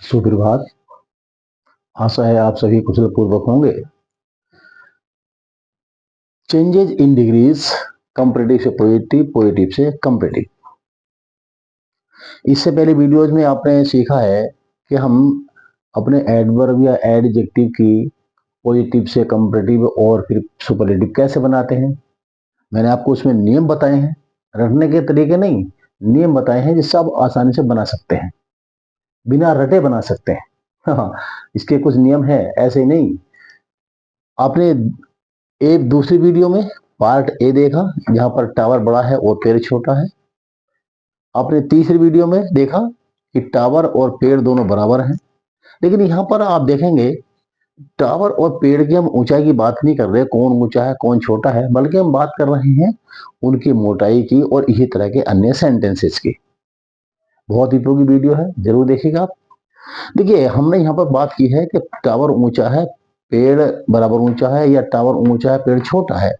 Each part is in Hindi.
सुप्रभात। आशा है आप सभी कुशल पूर्वक होंगे। चेंजेज इन डिग्रीज, कंपैरेटिव से पॉजिटिव, पॉजिटिव से कंपैरेटिव। इससे पहले वीडियोज में आपने सीखा है कि हम अपने एडवर्ब या एडजेक्टिव की पॉजिटिव से कंपैरेटिव और फिर सुपरलेटिव कैसे बनाते हैं। मैंने आपको उसमें नियम बताए हैं, रटने के तरीके नहीं, नियम बताए हैं जिससे आप आसानी से बना सकते हैं, बिना रटे बना सकते हैं। हाँ, इसके कुछ नियम है, ऐसे ही नहीं। आपने एक दूसरी वीडियो में पार्ट ए देखा जहां पर टावर बड़ा है और पेड़ छोटा है। आपने तीसरी वीडियो में देखा कि टावर और पेड़ दोनों बराबर हैं। लेकिन यहां पर आप देखेंगे टावर और पेड़ की हम ऊंचाई की बात नहीं कर रहे, कौन ऊंचा है कौन छोटा है, बल्कि हम बात कर रहे हैं उनकी मोटाई की और इसी तरह के अन्य सेंटेंसेस की। बहुत ही उपयोगी वीडियो है, जरूर देखिएगा आप। देखिए, हमने यहाँ पर बात की है कि टावर ऊंचा है पेड़ बराबर ऊंचा है, या टावर ऊंचा है पेड़ छोटा है।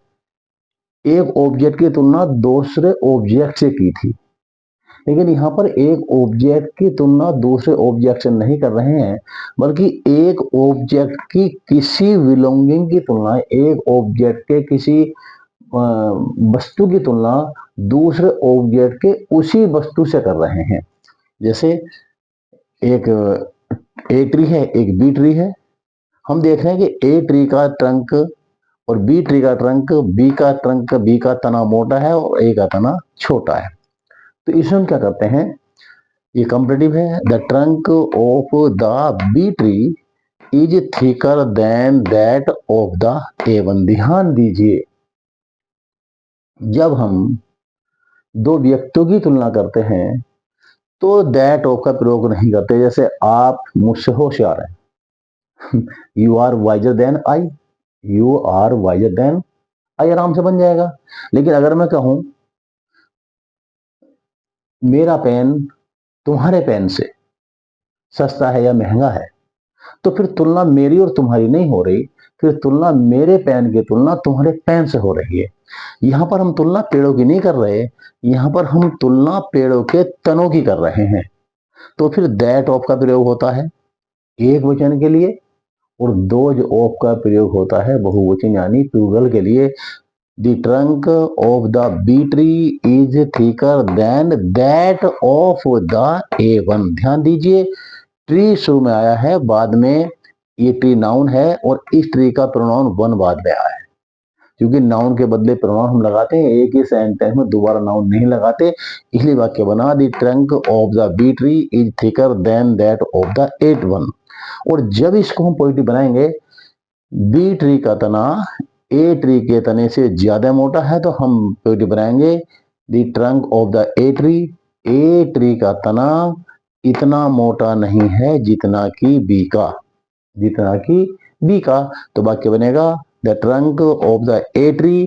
एक ऑब्जेक्ट की तुलना दूसरे ऑब्जेक्ट से की थी, लेकिन यहाँ पर एक ऑब्जेक्ट की तुलना दूसरे ऑब्जेक्ट से नहीं कर रहे हैं, बल्कि एक ऑब्जेक्ट की किसी बिलोंगिंग की तुलना, एक ऑब्जेक्ट के किसी वस्तु की तुलना दूसरे ऑब्जेक्ट के उसी वस्तु से कर रहे हैं। जैसे एक ए ट्री है, एक बी ट्री है। हम देख रहे हैं कि ए ट्री का ट्रंक और बी ट्री का ट्रंक, बी का तना मोटा है और ए का तना छोटा है। तो इसमें हम क्या करते हैं, ये कंपैरेटिव है। The trunk of the B tree is thicker than that of the A one. ध्यान दीजिए, जब हम दो व्यक्तियों की तुलना करते हैं तो दैट ऑफ का प्रयोग नहीं करते। जैसे आप मुझसे होशियार हैं, you are wiser than I, you are wiser than I, आराम से बन जाएगा। लेकिन अगर मैं कहूं मेरा पेन तुम्हारे पेन से सस्ता है या महंगा है, तो फिर तुलना मेरी और तुम्हारी नहीं हो रही, फिर तुलना मेरे पेन की तुलना तुम्हारे पेन से हो रही है। यहां पर हम तुलना पेड़ों की नहीं कर रहे, यहां पर हम तुलना पेड़ों के तनों की कर रहे हैं। तो फिर दैट ऑफ का प्रयोग होता है एक वचन के लिए, और दोज ऑफ का प्रयोग होता है बहुवचन यानी प्लूरल के लिए। The trunk of the bee tree is thicker than that of the A1। ध्यान दीजिए, ट्री शुरू में आया है, बाद में ये ट्री नाउन है और इस ट्री का प्रोनाउन वन बाद में आया है। क्योंकि नाउन के बदले प्रोनाउन हम लगाते हैं, एक ही सेंटेंस में दोबारा नाउन नहीं लगाते, इसलिए वाक्य बना the trunk of the B tree is thicker than that of the A1। और जब इसको हम पॉजिटिव बनाएंगे, बी ट्री का तना ए ट्री के तने से ज्यादा मोटा है, तो हम पॉजिटिव बनाएंगे the trunk of the A tree का तना इतना मोटा नहीं है जितना कि बी का, जितना कि बी का। तो वाक्य बनेगा the trunk of the A tree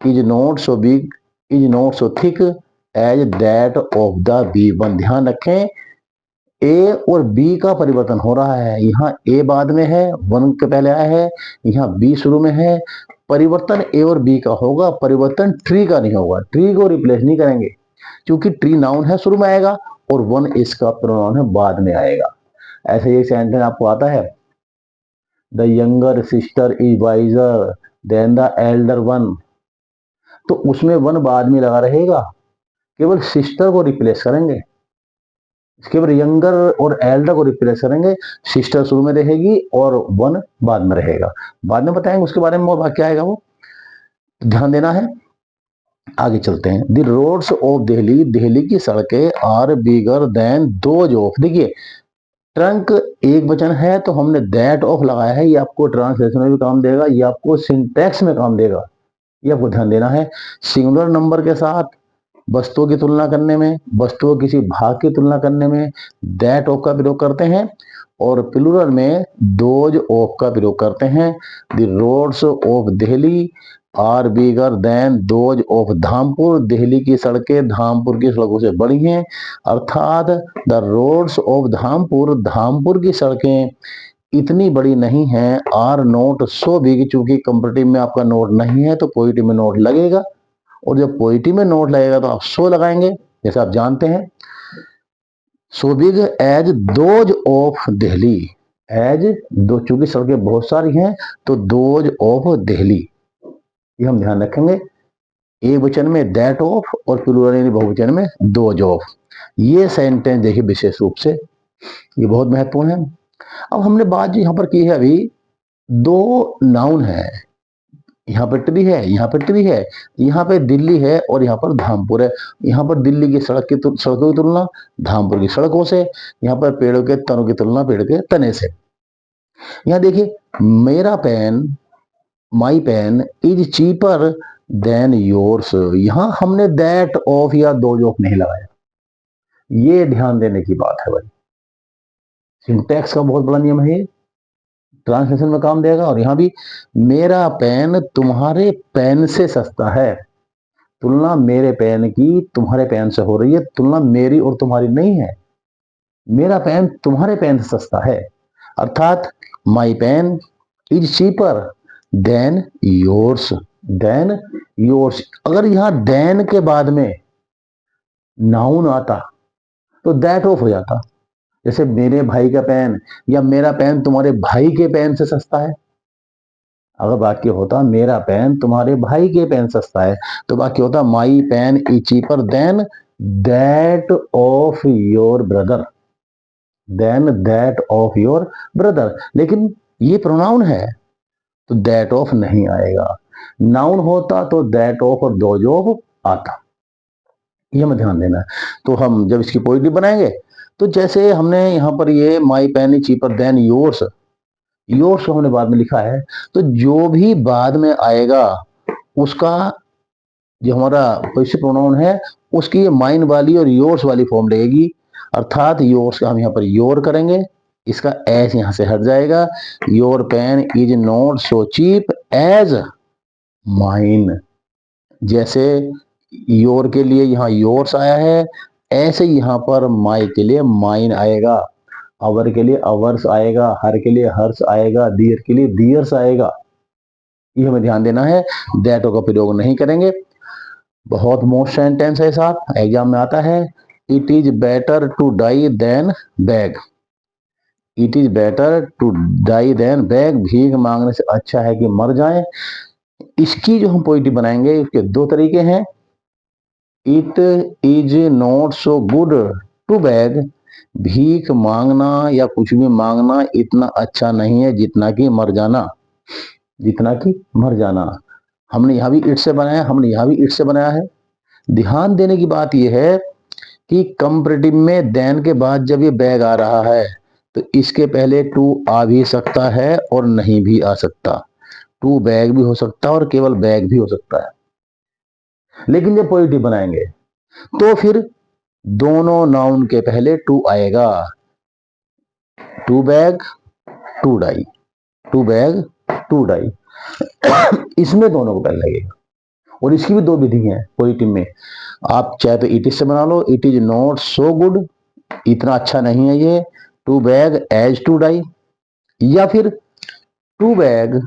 is not so big, is not so thick as that of the B one. ध्यान रखें, ए और बी का परिवर्तन हो रहा है। यहाँ ए बाद में है, वन के पहले आया है, यहाँ बी शुरू में है। परिवर्तन ए और बी का होगा, परिवर्तन ट्री का नहीं होगा। ट्री को रिप्लेस नहीं करेंगे, क्योंकि ट्री नाउन है, शुरू में आएगा, और वन इसका प्रोनाउन है, बाद में आएगा। ऐसे एक सेंटेंस आपको आता है, the younger sister is visor then the Elder one. तो उसमें वन बाद में लगा रहेगा, केवल सिस्टर को रिप्लेस करेंगे, केवल यंगर और एल्डर को रिप्लेस करेंगे। सिस्टर शुरू में रहेगी और वन बाद में रहेगा। बाद में बताएंगे उसके बारे में, वो क्या आएगा वो ध्यान देना है। आगे चलते हैं। The roads of Delhi, Delhi की सड़कें are bigger than those of. देखिए, ट्रंक एक वचन है तो हमने दैट ऑफ लगाया है, ये आपको ट्रांसलेशन में भी काम देगा, ये आपको सिंटैक्स में काम देगा, ये आपको ध्यान देना है। सिंगुलर नंबर के साथ वस्तुओं की तुलना करने में, वस्तुओं किसी भाग की तुलना करने में दैट ऑफ का प्रयोग करते हैं, और प्लूरल में दोज ऑफ का प्रयोग करते हैं। The roads of Delhi are bigger than those of Dhampur. Delhi की सड़कें धामपुर की सड़कों से बड़ी हैं, अर्थात the roads of Dhampur, Dhampur की सड़कें इतनी बड़ी नहीं हैं। आर नोट सो बिग, चूंकि कंपैरेटिव में आपका नोट नहीं है तो पॉजिटिव में नोट लगेगा, और जब पॉजिटिव में नोट लगेगा तो आप सो लगाएंगे, जैसे आप जानते हैं, so big as those of Delhi, as दो, चूंकि सड़कें बहुत सारी हैं तो दोज ऑफ दिल्ली, ये हम ध्यान रखेंगे। एक वचन में दैट ऑफ और प्लूरल यानी बहुवचन में दोज ऑफ। ये सेंटेंस देखिए विशेष रूप से ये बहुत महत्वपूर्ण है। अब हमने बात जो यहां पर की है अभी, दो नाउन है, यहाँ पर ट्री है, यहाँ पर ट्री है, यहाँ पे दिल्ली है और यहाँ पर धामपुर है। यहाँ पर दिल्ली की सड़कों की तुलना धामपुर की सड़कों से, यहाँ पर पेड़ों के तनों की तुलना पेड़ के तने से। यहाँ देखिए, मेरा pen, my pen is cheaper than yours, यहां हमने दैट ऑफ या दोज ऑफ नहीं लगाया। ये ध्यान देने की बात है भाई, सिंटैक्स का बहुत बड़ा नियम है, ट्रांसलेशन में काम देगा। और यहां भी मेरा पेन तुम्हारे पेन से सस्ता है, तुलना मेरे पेन की तुम्हारे पेन से हो रही है, तुलना मेरी और तुम्हारी नहीं है। मेरा पेन तुम्हारे पेन से सस्ता है, अर्थात my pen is cheaper than yours, than yours. अगर यहां देन के बाद में नाउन आता तो दैट ऑफ हो जाता, जैसे मेरे भाई का पेन या मेरा पेन तुम्हारे भाई के पेन से सस्ता है। अगर वाक्य होता मेरा पेन तुम्हारे भाई के पेन सस्ता है तो वाक्य होता my pen is cheaper than that of your brother, than that of your brother. लेकिन ये प्रोनाउन है तो दैट ऑफ नहीं आएगा, नाउन होता तो दैट ऑफ और दोज ऑफ आता, ये हमें ध्यान देना है। तो हम जब इसकी पोएट्री बनाएंगे तो जैसे हमने यहाँ पर ये my pen is cheaper than yours, yours को हमने बाद में लिखा है, तो जो भी बाद में आएगा उसका जो हमारा पोजेसिव प्रोनाउन है उसकी ये माइन वाली और योर्स वाली फॉर्म लगेगी। अर्थात योर्स का हम यहाँ पर योर करेंगे, इसका एस यहां से हट जाएगा। Your pen is not so cheap as mine, जैसे योर के लिए यहाँ योर्स आया है, ऐसे यहाँ पर माई के लिए माइन आएगा, अवर के लिए अवर्स आएगा, हर के लिए हर्ष आएगा, दियर के लिए दियर्स आएगा। ये हमें ध्यान देना है, दैटो का प्रयोग नहीं करेंगे। बहुत मोस्ट सेंटेंस है साहब, एग्जाम में आता है। It is better to die than beg, it is better to die than beg, भीख मांगने से अच्छा है कि मर जाएं। इसकी जो हम पोइट्री बनाएंगे इसके दो तरीके हैं। It is not so good to beg, भीख मांगना या कुछ भी मांगना इतना अच्छा नहीं है जितना कि मर जाना, जितना कि मर जाना। हमने यहां भी इट से बनाया, हमने यहां भी इट से बनाया है। ध्यान देने की बात यह है कि कंपैरेटिव में देन के बाद जब ये बैग आ रहा है तो इसके पहले टू आ भी सकता है और नहीं भी आ सकता, टू बैग भी हो सकता है और केवल बैग भी हो सकता है। लेकिन जब पोएट्री बनाएंगे तो फिर दोनों नाउन के पहले टू आएगा, to beg to die, to beg to die, इसमें दोनों को पहले लगेगा। और इसकी भी दो विधि है पोएट्री में, आप चाहे तो इट इज से बना लो, it is not so good, इतना अच्छा नहीं है ये, to beg as to die, या फिर to beg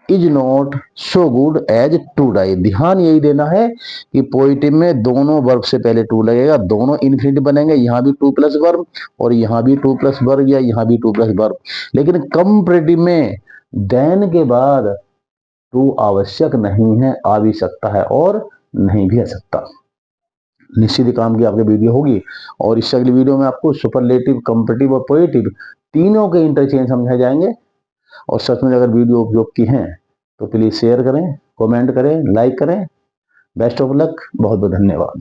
is not so good as to die. ध्यान यही देना है कि पोएट्री में दोनों वर्ब से पहले टू लगेगा, दोनों इन्फिनिटिव बनेंगे, यहां भी टू प्लस वर्ब और यहां भी टू प्लस वर्ब या यहां भी टू प्लस वर्ब। लेकिन कंपैरेटिव में देन के बाद टू आवश्यक नहीं है, आ भी सकता है और नहीं भी आ सकता। निश्चित ही काम की आपकी वीडियो होगी और इससे अगली वीडियो में आपको सुपरलेटिव, कंपैरेटिव और पोएटिव तीनों के इंटरचेंज समझाए जाएंगे। और सच में अगर वीडियो उपयोग की हैं तो प्लीज शेयर करें, कमेंट करें, लाइक करें। बेस्ट ऑफ लक, बहुत बहुत धन्यवाद।